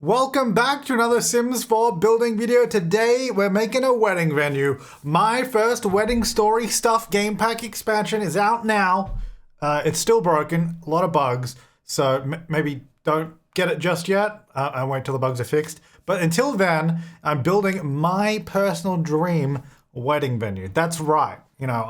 Welcome back to another Sims 4 building video. Today we're making a wedding venue. My first wedding story stuff game pack expansion is out now. It's still broken, a lot of bugs, so maybe don't get it just yet. I wait till the bugs are fixed. But until then, I'm building my personal dream wedding venue. That's right. You know,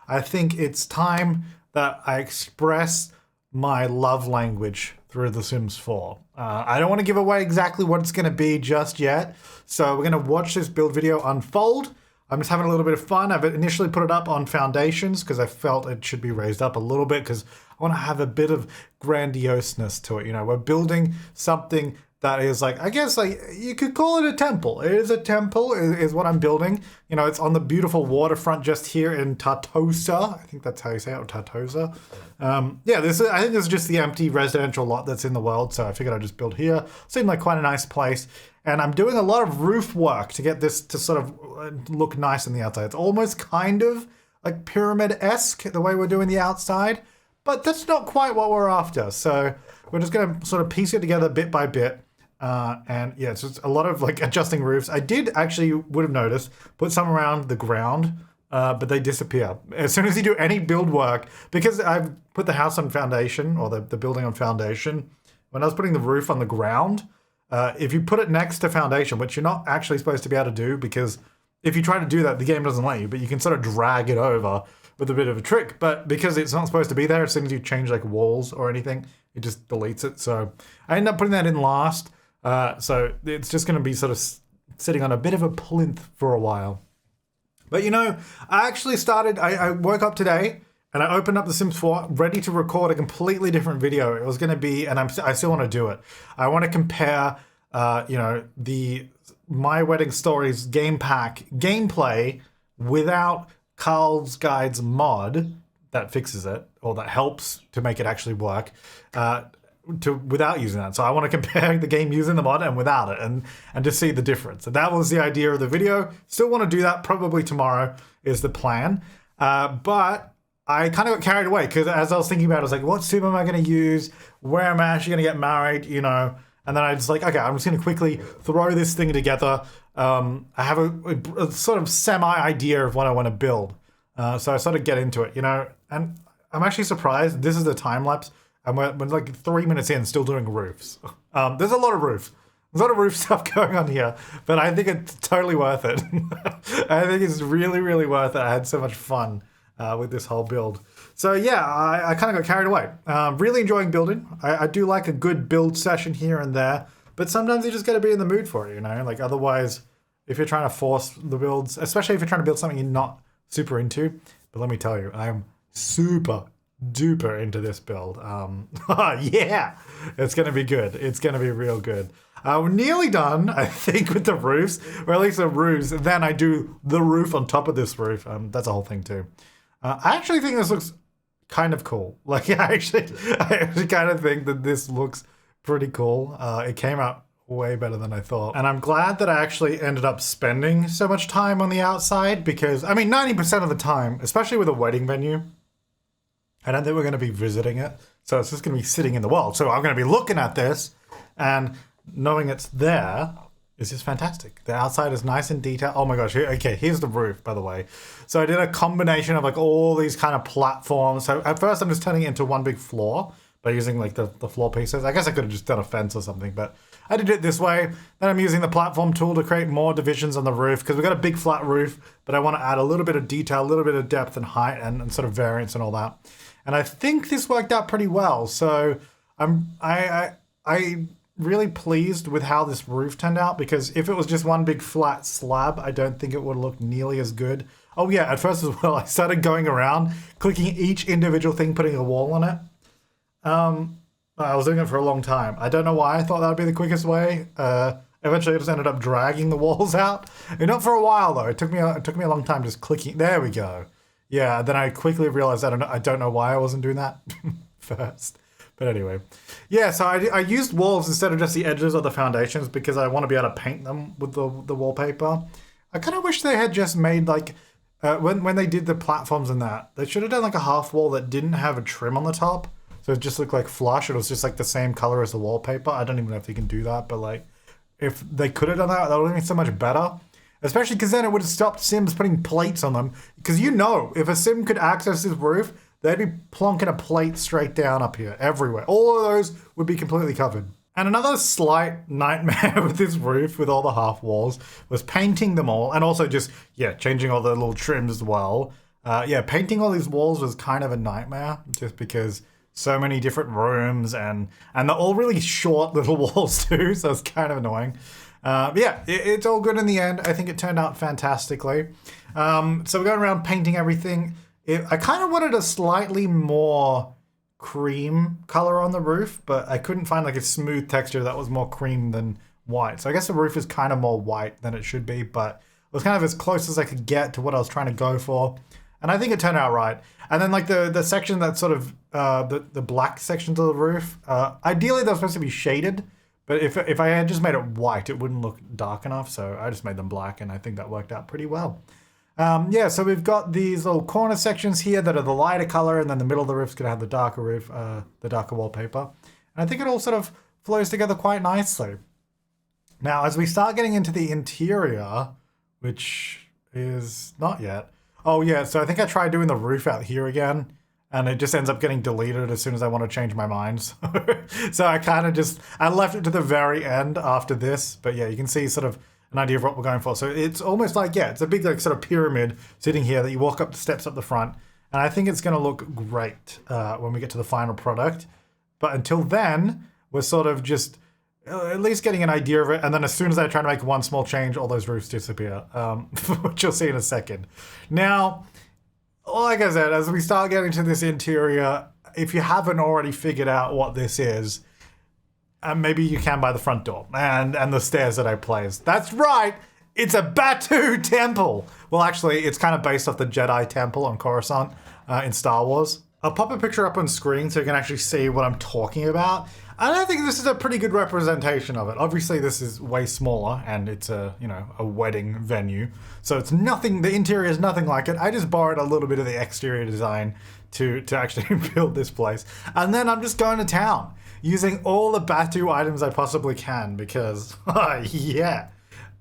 I think it's time that I express my love language through The Sims 4. I don't want to give away exactly what it's going to be just yet, so we're going to watch this build video unfold. I'm just having a little bit of fun. I've initially put it up on foundations because I felt it should be raised up a little bit because I want to have a bit of grandioseness to it. You know, we're building something that is like, I guess like you could call it a temple. It is a temple is what I'm building. You know, it's on the beautiful waterfront just here in Tartosa. I think that's how you say it, Tartosa. Yeah, I think this is just the empty residential lot that's in the world. So I figured I'd just build here. Seemed like quite a nice place. And I'm doing a lot of roof work to get this to sort of look nice on the outside. It's almost kind of like pyramid-esque the way we're doing the outside, but that's not quite what we're after. So we're just going to sort of piece it together bit by bit. And yeah, it's just a lot of like adjusting roofs. I did actually, would have noticed, put some around the ground, but they disappear. As soon as you do any build work, because I've put the house on foundation, or the building on foundation, when I was putting the roof on the ground, if you put it next to foundation, which you're not actually supposed to be able to do, because if you try to do that, the game doesn't let you, but you can sort of drag it over with a bit of a trick. But because it's not supposed to be there, as soon as you change like walls or anything, it just deletes it. So I ended up putting that in last. So it's just going to be sort of sitting on a bit of a plinth for a while. But you know, I actually I woke up today and I opened up The Sims 4 ready to record a completely different video. It was going to be, and I still want to do it. I want to compare, you know, the My Wedding Stories game pack gameplay without Carl's Guides mod that fixes it, or that helps to make it actually work, without using that. So I want to compare the game using the mod and without it, and to see the difference. So that was the idea of the video. Still want to do that probably tomorrow is the plan. But I kind of got carried away because as I was thinking about it, I was like, what sim am I going to use? Where am I actually going to get married? You know, and then I was like, okay, I'm just going to quickly throw this thing together. I have a sort of semi-idea of what I want to build. So I sort of get into it, you know, and I'm actually surprised. This is a time lapse. And we're like 3 minutes in, still doing roofs. There's a lot of roof. There's a lot of roof stuff going on here, but I think it's totally worth it. I think it's really, really worth it. I had so much fun with this whole build. So yeah, I kind of got carried away. Really enjoying building. I do like a good build session here and there, but sometimes you just got to be in the mood for it, you know? Like otherwise, if you're trying to force the builds, especially if you're trying to build something you're not super into, but let me tell you, I am super duper into this build. Yeah, it's gonna be good. It's gonna be real good. We're nearly done, I think, with the roofs, or at least the roofs. Then I do the roof on top of this roof. That's a whole thing too. I actually think this looks kind of cool. Like I actually kind of think that this looks pretty cool. It came out way better than I thought. And I'm glad that I actually ended up spending so much time on the outside because, I mean, 90% of the time, especially with a wedding venue, I don't think we're going to be visiting it. So it's just going to be sitting in the world. So I'm going to be looking at this and knowing it's there is just fantastic. The outside is nice and detailed. Oh my gosh. Okay, here's the roof, by the way. So I did a combination of like all these kind of platforms. So at first I'm just turning it into one big floor by using like the floor pieces. I guess I could have just done a fence or something, but I did it this way. Then I'm using the platform tool to create more divisions on the roof because we've got a big flat roof, but I want to add a little bit of detail, a little bit of depth and height and sort of variance and all that. And I think this worked out pretty well. So I'm really pleased with how this roof turned out because if it was just one big flat slab, I don't think it would look nearly as good. Oh yeah, at first as well, I started going around, clicking each individual thing, putting a wall on it. I was doing it for a long time. I don't know why I thought that would be the quickest way. Eventually I just ended up dragging the walls out. And not for a while though. It took me a long time just clicking. There we go. Yeah, then I quickly realized I don't know why I wasn't doing that first. But anyway. Yeah, so I used walls instead of just the edges of the foundations because I want to be able to paint them with the wallpaper. I kind of wish they had just made like, when they did the platforms and that, they should have done like a half wall that didn't have a trim on the top. So So it just looked like flush. It was just like the same color as the wallpaper. I don't even know if you can do that, but like if they could have done that, that would have been so much better. Especially because then it would have stopped Sims putting plates on them. Because you know, if a Sim could access this roof, they'd be plonking a plate straight down up here, everywhere. All of those would be completely covered. And another slight nightmare with this roof, with all the half walls, was painting them all. And also just, yeah, changing all the little trims as well. Yeah, painting all these walls was kind of a nightmare. Just because so many different rooms and they're all really short little walls too. So it's kind of annoying. Yeah, it's all good in the end. I think it turned out fantastically. So we're going around painting everything. I kind of wanted a slightly more cream color on the roof, but I couldn't find like a smooth texture that was more cream than white. So I guess the roof is kind of more white than it should be, but it was kind of as close as I could get to what I was trying to go for. And I think it turned out right. And then like the section that's sort of the black sections of the roof, ideally they're supposed to be shaded. But if I had just made it white, it wouldn't look dark enough. So I just made them black, and I think that worked out pretty well. Yeah, so we've got these little corner sections here that are the lighter color, and then the middle of the roof's gonna have the darker roof, the darker wallpaper. And I think it all sort of flows together quite nicely. Now, as we start getting into the interior, which is not yet. Oh yeah, so I think I tried doing the roof out here again, and it just ends up getting deleted as soon as I want to change my mind. So I kind of I left it to the very end after this. But yeah, you can see sort of an idea of what we're going for. So it's almost like, yeah, it's a big like sort of pyramid sitting here that you walk up the steps up the front. And I think it's going to look great when we get to the final product. But until then, we're sort of just at least getting an idea of it. And then as soon as I try to make one small change, all those roofs disappear, which you'll see in a second. Now, like I said, as we start getting to this interior, if you haven't already figured out what this is, maybe you can by the front door and the stairs that I placed. That's right, it's a Batuu temple. Well, actually, it's kind of based off the Jedi temple on Coruscant in Star Wars. I'll pop a picture up on screen so you can actually see what I'm talking about. And I think this is a pretty good representation of it. Obviously, this is way smaller, and it's a wedding venue. So it's nothing, the interior is nothing like it. I just borrowed a little bit of the exterior design to actually build this place. And then I'm just going to town, using all the Batuu items I possibly can, because, yeah.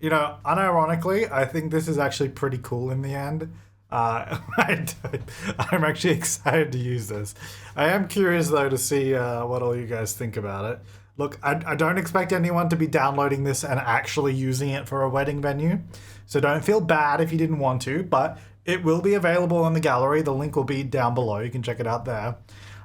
Unironically, I think this is actually pretty cool in the end. I'm actually excited to use this. I am curious though to see what all you guys think about it. Look, I don't expect anyone to be downloading this and actually using it for a wedding venue, so don't feel bad if you didn't want to, but it will be available in the gallery. The link will be down below. You can check it out there.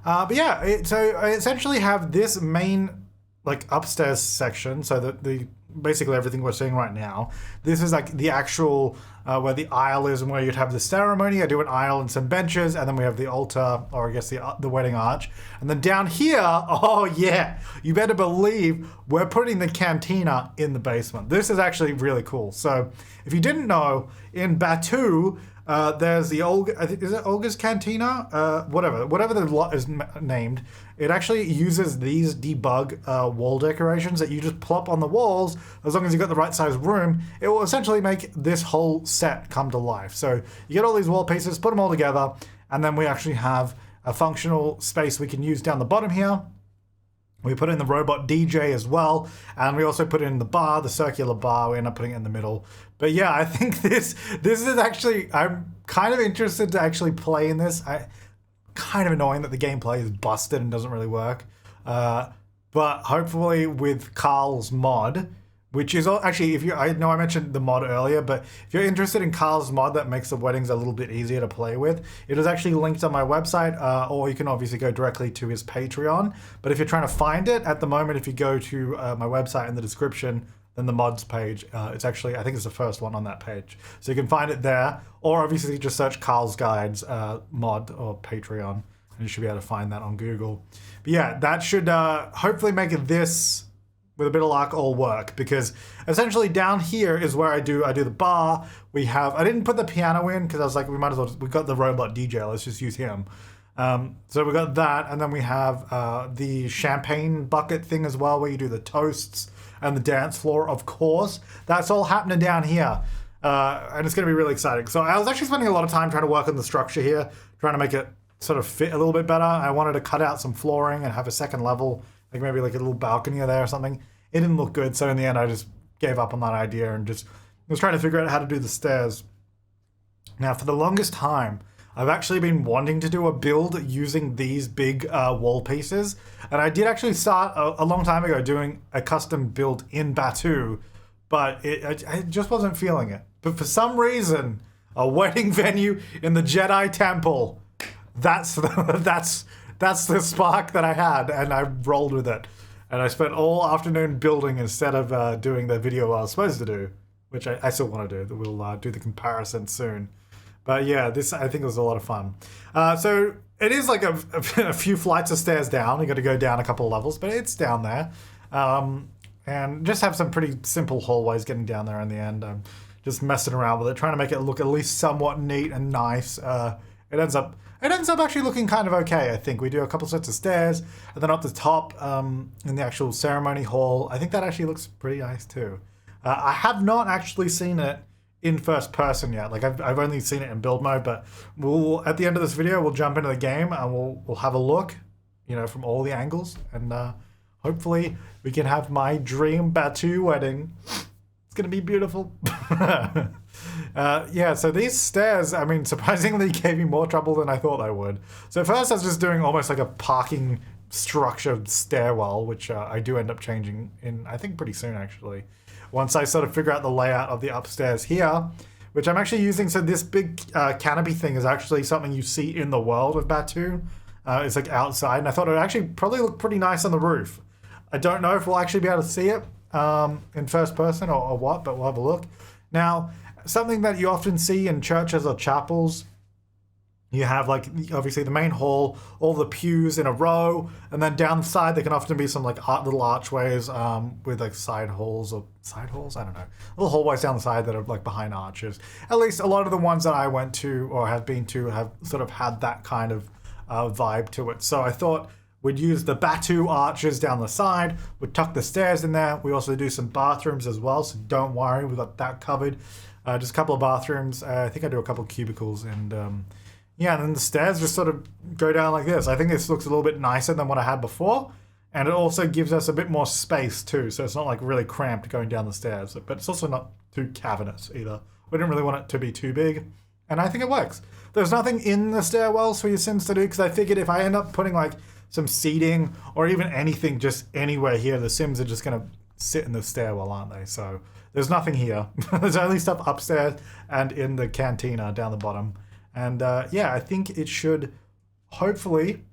But yeah, so I essentially have this main like upstairs section, so that the basically everything we're seeing right now. This is like the actual where the aisle is and where you'd have the ceremony. I do an aisle and some benches, and then we have the altar, or I guess the wedding arch. And then down here, oh yeah, you better believe we're putting the cantina in the basement. This is actually really cool. So if you didn't know, in Batuu, there's the Olga, I think, is it Olga's Cantina? Whatever the lot is named. It actually uses these debug wall decorations that you just plop on the walls. As long as you've got the right size room, it will essentially make this whole set come to life. So you get all these wall pieces, put them all together, and then we actually have a functional space we can use down the bottom here. We put in the robot DJ as well, and we also put in the bar, the circular bar. We end up putting it in the middle. But yeah, I think this is actually, I'm kind of interested to actually play in this. Kind of annoying that the gameplay is busted and doesn't really work. But hopefully with Carl's mod, which is actually, I know I mentioned the mod earlier, but if you're interested in Carl's mod that makes the weddings a little bit easier to play with, it is actually linked on my website, or you can obviously go directly to his Patreon. But if you're trying to find it at the moment, if you go to my website in the description, then the mods page, it's actually, I think it's the first one on that page. So you can find it there, or obviously just search Carl's Guides mod or Patreon, and you should be able to find that on Google. But yeah, that should hopefully make this, with a bit of luck, all work, because essentially down here is where I do the bar. I didn't put the piano in because I was like, we got the robot DJ, let's just use him. So we got that, and then we have the champagne bucket thing as well, where you do the toasts and the dance floor, of course. That's all happening down here. And it's going to be really exciting. So I was actually spending a lot of time trying to work on the structure here, trying to make it sort of fit a little bit better. I wanted to cut out some flooring and have a second level, like maybe like a little balcony there or something. It didn't look good, so in the end I just gave up on that idea and just was trying to figure out how to do the stairs. Now, for the longest time, I've actually been wanting to do a build using these big wall pieces, and I did actually start a long time ago doing a custom build in Batuu, but I just wasn't feeling it. But for some reason, a wedding venue in the Jedi Temple, that's the spark that I had, and I rolled with it. And I spent all afternoon building instead of doing the video I was supposed to do, which I still want to do. We'll do the comparison soon. But yeah, this I think was a lot of fun. So it is like a few flights of stairs down. You got to go down a couple of levels, but it's down there. And just have some pretty simple hallways getting down there in the end. Just messing around with it, trying to make it look at least somewhat neat and nice. It ends up actually looking kind of okay, I think. We do a couple sets of stairs, and then up the top in the actual ceremony hall, I think that actually looks pretty nice too. I have not actually seen it in first person yet. Like I've only seen it in build mode, but we'll at the end of this video we'll jump into the game and we'll have a look, from all the angles, and hopefully we can have my dream Batuu wedding. It's gonna be beautiful. Yeah, so these stairs, I mean, surprisingly gave me more trouble than I thought they would. So first I was just doing almost like a parking structured stairwell, which I do end up changing in, I think, pretty soon actually. Once I sort of figure out the layout of the upstairs here, which I'm actually using. So this big canopy thing is actually something you see in the world of Batuu. It's like outside, and I thought it would actually probably look pretty nice on the roof. I don't know if we'll actually be able to see it in first person or what, but we'll have a look. Now, something that you often see in churches or chapels, you have like obviously the main hall, all the pews in a row, and then down the side there can often be some like little archways with like side halls, I don't know, little hallways down the side that are like behind arches. At least a lot of the ones that I went to or have been to have sort of had that kind of vibe to it. So I thought we'd use the Batuu arches down the side, we'd tuck the stairs in there. We also do some bathrooms as well, so don't worry, we've got that covered. Just a couple of bathrooms. I think I do a couple of cubicles, and yeah, and then the stairs just sort of go down like this. I think this looks a little bit nicer than what I had before, and it also gives us a bit more space too, so it's not like really cramped going down the stairs, but it's also not too cavernous either. We didn't really want it to be too big, and I think it works. There's nothing in the stairwells for your Sims to do, because I figured if I end up putting like some seating or even anything just anywhere here, the Sims are just going to sit in the stairwell, aren't they? So there's nothing here. There's only stuff upstairs and in the cantina down the bottom. And yeah, I think it should hopefully,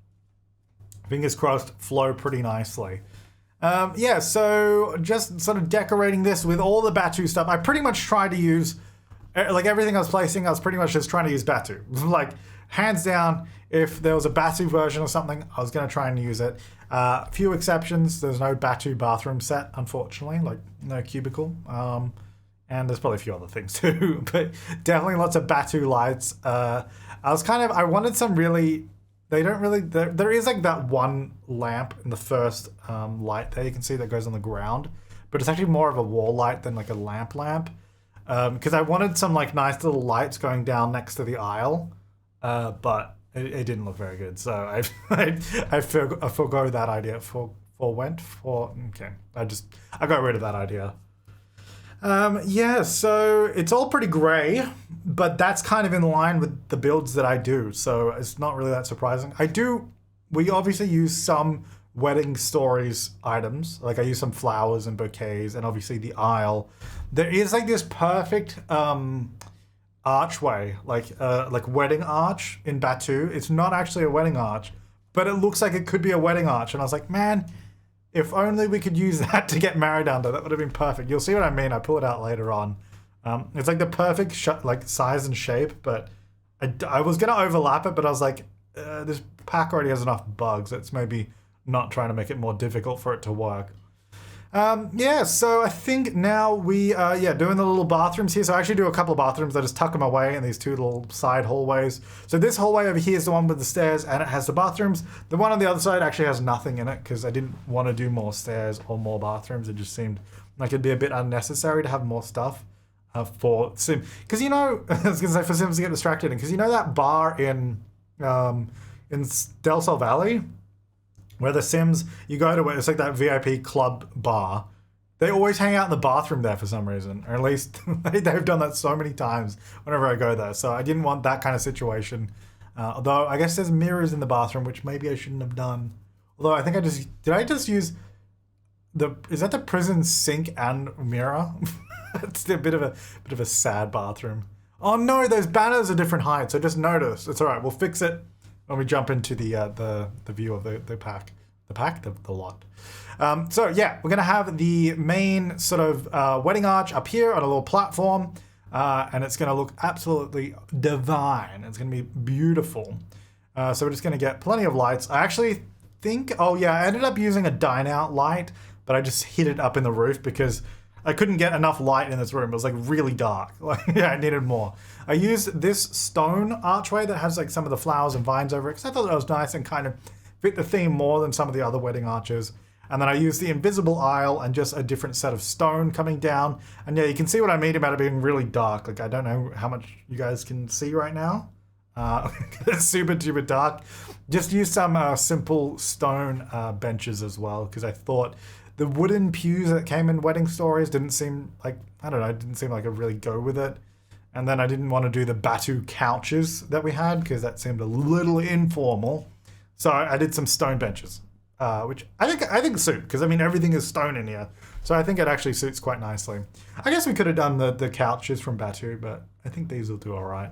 fingers crossed, flow pretty nicely. Yeah, so just sort of decorating this with all the Batuu stuff. I pretty much tried to use, like everything I was placing, I was pretty much just trying to use Batuu. Like, hands down, if there was a Batuu version or something, I was going to try and use it. Few exceptions, there's no Batuu bathroom set, unfortunately, like no cubicle. And there's probably a few other things too, but definitely lots of Batuu lights. I wanted some really, there is like that one lamp in the first light there you can see that goes on the ground, but it's actually more of a wall light than like a lamp. Because I wanted some like nice little lights going down next to the aisle, but it didn't look very good. So I forgo that idea. I got rid of that idea. Yeah, so it's all pretty grey, but that's kind of in line with the builds that I do, so it's not really that surprising. We obviously use some wedding stories items, like I use some flowers and bouquets, and obviously the aisle. There is like this perfect archway, like wedding arch in Batuu. It's not actually a wedding arch, but it looks like it could be a wedding arch, and I was like, man, if only we could use that to get married under, that would have been perfect. You'll see what I mean. I pull it out later on. It's like the perfect like size and shape, but I was going to overlap it, but I was like, this pack already has enough bugs. It's maybe not trying to make it more difficult for it to work. Yeah, so I think now we, doing the little bathrooms here. So I actually do a couple of bathrooms. I just tuck them away in these two little side hallways. So this hallway over here is the one with the stairs, and it has the bathrooms. The one on the other side actually has nothing in it, because I didn't want to do more stairs or more bathrooms. It just seemed like it'd be a bit unnecessary to have more stuff for Sim. Because, I was going to say for Sims to get distracted, because that bar in in Del Sol Valley, where the Sims, you go to it, it's like that VIP club bar. They always hang out in the bathroom there for some reason, or at least they've done that so many times whenever I go there. So I didn't want that kind of situation. Although I guess there's mirrors in the bathroom, which maybe I shouldn't have done. Although I think did I just use is that the prison sink and mirror? It's a bit of a sad bathroom. Oh no, those banners are different heights. I just noticed. It's all right. We'll fix it when we jump into the view of the pack. The lot. So yeah, we're gonna have the main sort of wedding arch up here on a little platform, and it's gonna look absolutely divine. It's gonna be beautiful. So we're just gonna get plenty of lights. I actually think, oh yeah, I ended up using a dine out light, but I just hid it up in the roof because I couldn't get enough light in this room. It was like really dark. Like, yeah, I needed more. I used this stone archway that has like some of the flowers and vines over it because I thought that was nice and kind of fit the theme more than some of the other wedding arches. And then I used the invisible aisle and just a different set of stone coming down. And yeah, you can see what I mean about it being really dark. Like, I don't know how much you guys can see right now. It's super duper dark. Just use some simple stone benches as well, because I thought the wooden pews that came in Wedding Stories didn't seem like, I don't know, it didn't seem like I'd really go with it. And then I didn't want to do the Batu couches that we had because that seemed a little informal. So I did some stone benches, which I think suit, because I mean everything is stone in here. So I think it actually suits quite nicely. I guess we could have done the couches from Batu, but I think these will do all right.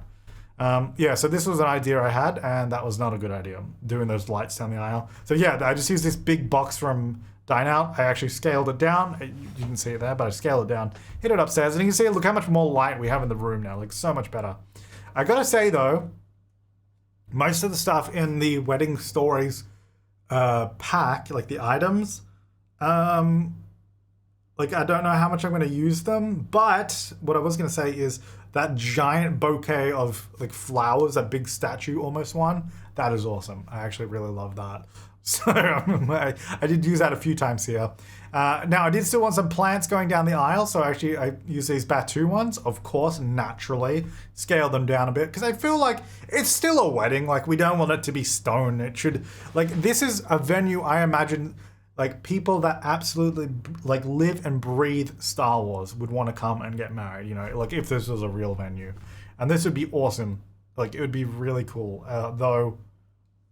Yeah, so this was an idea I had, and that was not a good idea, doing those lights down the aisle. So yeah, I just used this big box from Dine Out. I actually scaled it down. You didn't see it there, but I scaled it down, hit it upstairs, and you can see, look how much more light we have in the room now. Like, so much better. I gotta say though, most of the stuff in the Wedding Stories pack, like the items, like I don't know how much I'm going to use them, but what I was going to say is that giant bouquet of like flowers, that big statue almost one, that is awesome. I actually really love that. So I did use that a few times here. Now I did still want some plants going down the aisle, so actually I use these Batu ones, of course, naturally. Scale them down a bit, because I feel like it's still a wedding. Like, we don't want it to be stone. It should, like, this is a venue I imagine, like, people that absolutely, like, live and breathe Star Wars would want to come and get married, you know, like, if this was a real venue. And this would be awesome. Like, it would be really cool. Though,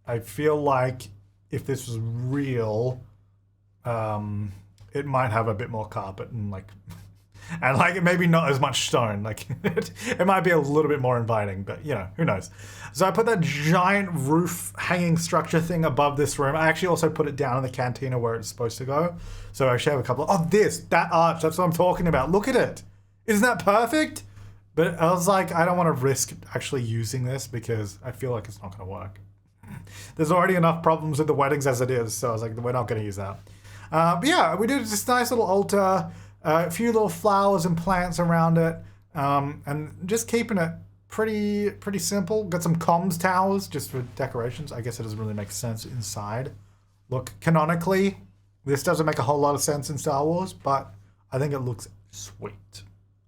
I feel like if this was real, it might have a bit more carpet and like maybe not as much stone. Like it might be a little bit more inviting, but you know, who knows. So I put that giant roof hanging structure thing above this room. I actually also put it down in the cantina where it's supposed to go. So I actually have a couple of, that arch, that's what I'm talking about. Look at it. Isn't that perfect? But I was like, I don't want to risk actually using this because I feel like it's not going to work. There's already enough problems with the weddings as it is, so I was like, we're not going to use that. But yeah, we did this nice little altar, a few little flowers and plants around it, and just keeping it pretty simple. Got some comms towers just for decorations. I guess it doesn't really make sense inside. Look, canonically, this doesn't make a whole lot of sense in Star Wars, but I think it looks sweet.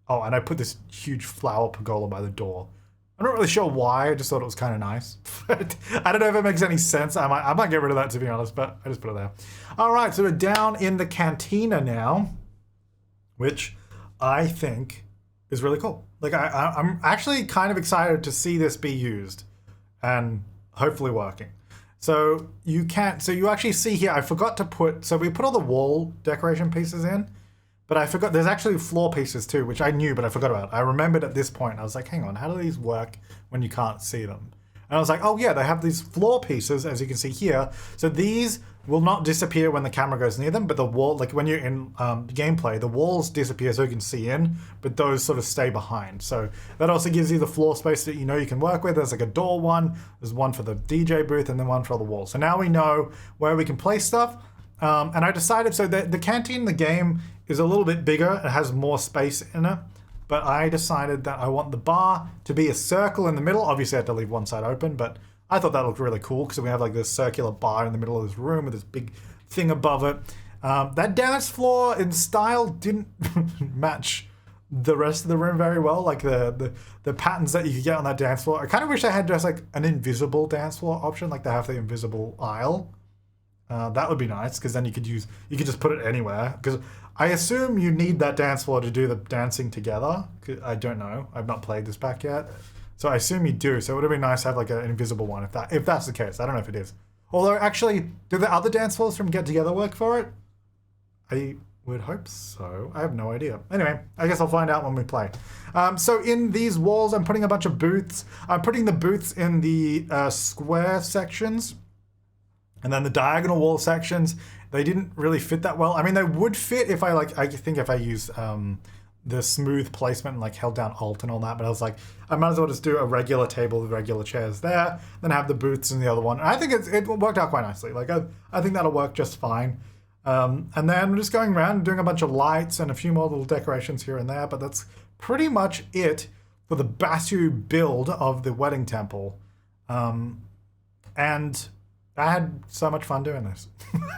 Oh, and I put this huge flower pergola by the door. I'm not really sure why, I just thought it was kind of nice. But I don't know if it makes any sense. I might get rid of that, to be honest, but I just put it there. All right, so we're down in the cantina now, which I think is really cool. Like, I'm actually kind of excited to see this be used and hopefully working. So you actually see here, I forgot to put, so we put all the wall decoration pieces in, but I forgot, there's actually floor pieces too, which I knew, but I forgot about. I remembered at this point, I was like, hang on, how do these work when you can't see them? And I was like, oh yeah, they have these floor pieces, as you can see here. So these will not disappear when the camera goes near them, but the wall, like when you're in gameplay, the walls disappear so you can see in, but those sort of stay behind. So that also gives you the floor space that you know you can work with. There's like a door one, there's one for the DJ booth, and then one for the wall. So now we know where we can place stuff. And I decided, so the canteen in the game is a little bit bigger, it has more space in it, but I decided that I want the bar to be a circle in the middle. Obviously I had to leave one side open, but I thought that looked really cool because we have like this circular bar in the middle of this room with this big thing above it. That dance floor in style didn't match the rest of the room very well, like the patterns that you could get on that dance floor. I kind of wish they had just like an invisible dance floor option, like they have the invisible aisle. That would be nice, because then you could just put it anywhere. Because I assume you need that dance floor to do the dancing together. I don't know. I've not played this pack yet, so I assume you do. So it would have been nice to have like an invisible one if that's the case. I don't know if it is. Although actually, do the other dance floors from Get Together work for it? I would hope so. I have no idea. Anyway, I guess I'll find out when we play. So in these walls, I'm putting a bunch of booths. I'm putting the booths in the square sections. And then the diagonal wall sections, they didn't really fit that well. I mean, they would fit if I think if I use the smooth placement and like held down Alt and all that, but I was like, I might as well just do a regular table with regular chairs there, then have the booths in the other one. And I think it worked out quite nicely. Like, I think that'll work just fine. And then we're just going around and doing a bunch of lights and a few more little decorations here and there, but that's pretty much it for the Batuu build of the wedding temple. And I had so much fun doing this.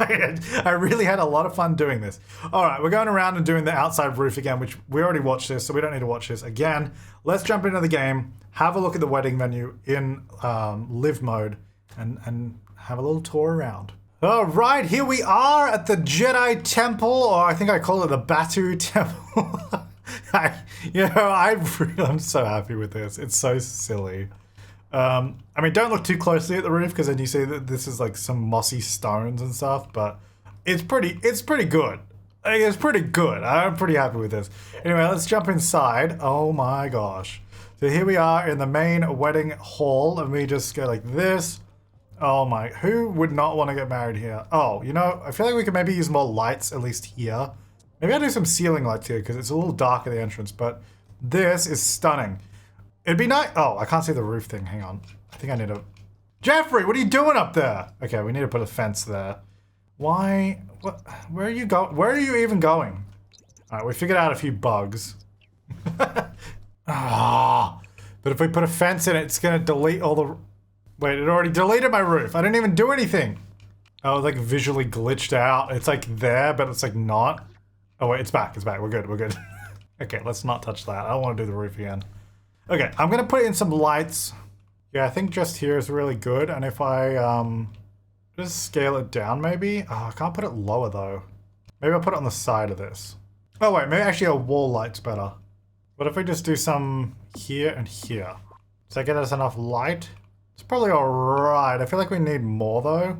I really had a lot of fun doing this. All right, we're going around and doing the outside roof again, which we already watched this, so we don't need to watch this again. Let's jump into the game, have a look at the wedding venue in live mode, and have a little tour around. All right, here we are at the Jedi Temple, or I think I call it the Batuu Temple. I'm so happy with this. It's so silly. I mean, don't look too closely at the roof, because then you see that this is like some mossy stones and stuff, but it's pretty good. Like, it's pretty good. I'm pretty happy with this. Anyway, let's jump inside. Oh my gosh. So here we are in the main wedding hall, and we just go like this. Oh my, who would not want to get married here? Oh, you know, I feel like we could maybe use more lights, at least here. Maybe I'll do some ceiling lights here, because it's a little dark at the entrance, but this is stunning. It'd be nice. Oh, I can't see the roof thing. Hang on. I think I need to... Jeffrey, what are you doing up there? Okay, we need to put a fence there. Why? What? Where are you going? Where are you even going? All right, we figured out a few bugs. Ah, but if we put a fence in it, it's going to delete all the... Wait, it already deleted my roof. I didn't even do anything. Oh, it's like visually glitched out. It's like there, but it's like not. Oh wait, it's back. It's back. We're good. We're good. Okay, let's not touch that. I don't want to do the roof again. Okay, I'm gonna put in some lights. Yeah, I think just here is really good. And if I just scale it down maybe? Oh, I can't put it lower though. Maybe I'll put it on the side of this. Oh wait, maybe actually a wall light's better. What if we just do some here and here? Does that get us enough light? It's probably alright. I feel like we need more though.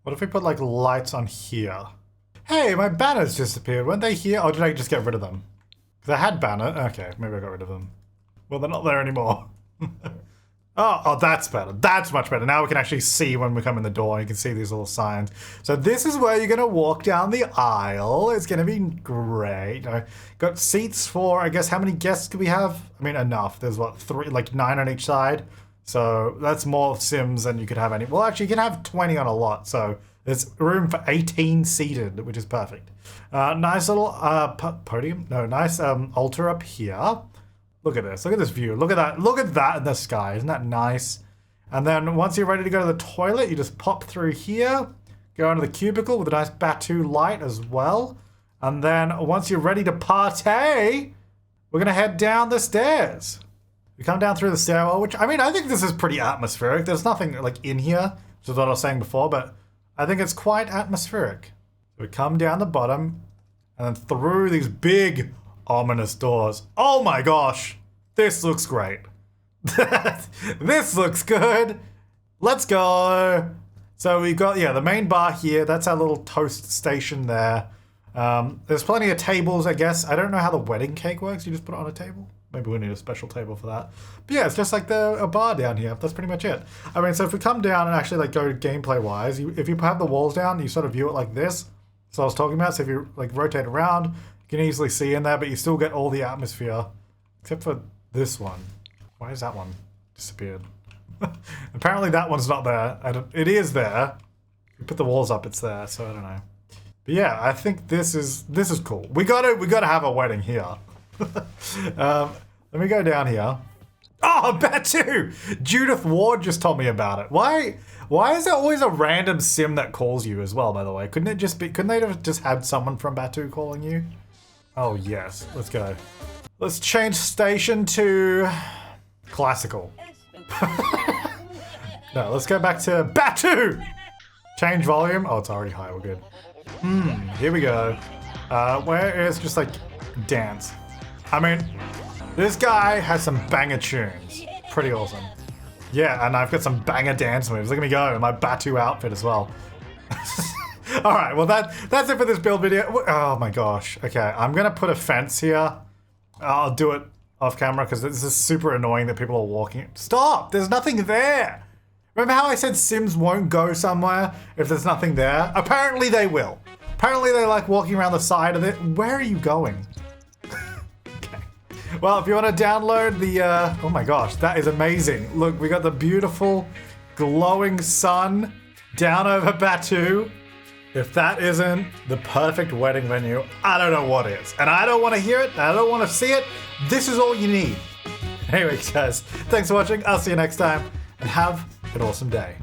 What if we put like lights on here? Hey, my banners disappeared. Weren't they here? Or did I just get rid of them? Because I had banner. Okay, maybe I got rid of them. Well, they're not there anymore. Oh, that's better. That's much better. Now we can actually see when we come in the door, and you can see these little signs. So this is where you're going to walk down the aisle. It's going to be great. Got seats for, I guess, how many guests could we have? I mean, enough. There's what, 9 on each side. So that's more Sims than you could have any. Well, actually, you can have 20 on a lot. So there's room for 18 seated, which is perfect. Nice little podium. No, nice altar up here. Look at this. Look at this view. Look at that. Look at that in the sky. Isn't that nice? And then once you're ready to go to the toilet, you just pop through here, go into the cubicle with a nice Batuu light as well. And then once you're ready to partay, we're going to head down the stairs. We come down through the stairwell, which, I mean, I think this is pretty atmospheric. There's nothing like in here, which is what I was saying before, but I think it's quite atmospheric. So we come down the bottom and then through these big ominous doors. Oh my gosh, this looks great. This looks good. Let's go. So we've got, yeah, the main bar here. That's our little toast station there. There's plenty of tables, I guess. I don't know how the wedding cake works. You just put it on a table? Maybe we need a special table for that. But yeah, it's just like a bar down here. That's pretty much it. I mean, so if we come down and actually like go gameplay-wise, if you have the walls down, you sort of view it like this. So I was talking about, so if you like rotate around, you can easily see in there, but you still get all the atmosphere. Except for this one. Why is that one disappeared? Apparently that one's not there. It is there. You put the walls up, it's there, so I don't know. But yeah, I think this is cool. We gotta have a wedding here. Let me go down here. Oh, Batuu! Judith Ward just told me about it. Why is there always a random sim that calls you as well, by the way? Couldn't they have just had someone from Batuu calling you? Oh yes, let's go. Let's change station to classical. No, let's go back to Batu. Change volume. Oh, it's already high. We're good. Here we go. Where is just like dance? I mean, this guy has some banger tunes. Pretty awesome. Yeah, and I've got some banger dance moves. Look at me go in my Batu outfit as well. All right, well that's it for this build video. Oh my gosh. Okay, I'm gonna put a fence here. I'll do it off camera because this is super annoying that people are walking. Stop! There's nothing there. Remember how I said Sims won't go somewhere if there's nothing there? Apparently they will. Apparently they like walking around the side of it. Where are you going? Okay. Well, if you want to download the, oh my gosh, that is amazing. Look, we got the beautiful glowing sun down over Batu. If that isn't the perfect wedding venue, I don't know what is. And I don't want to hear it. I don't want to see it. This is all you need. Anyway, guys, thanks for watching. I'll see you next time and have an awesome day.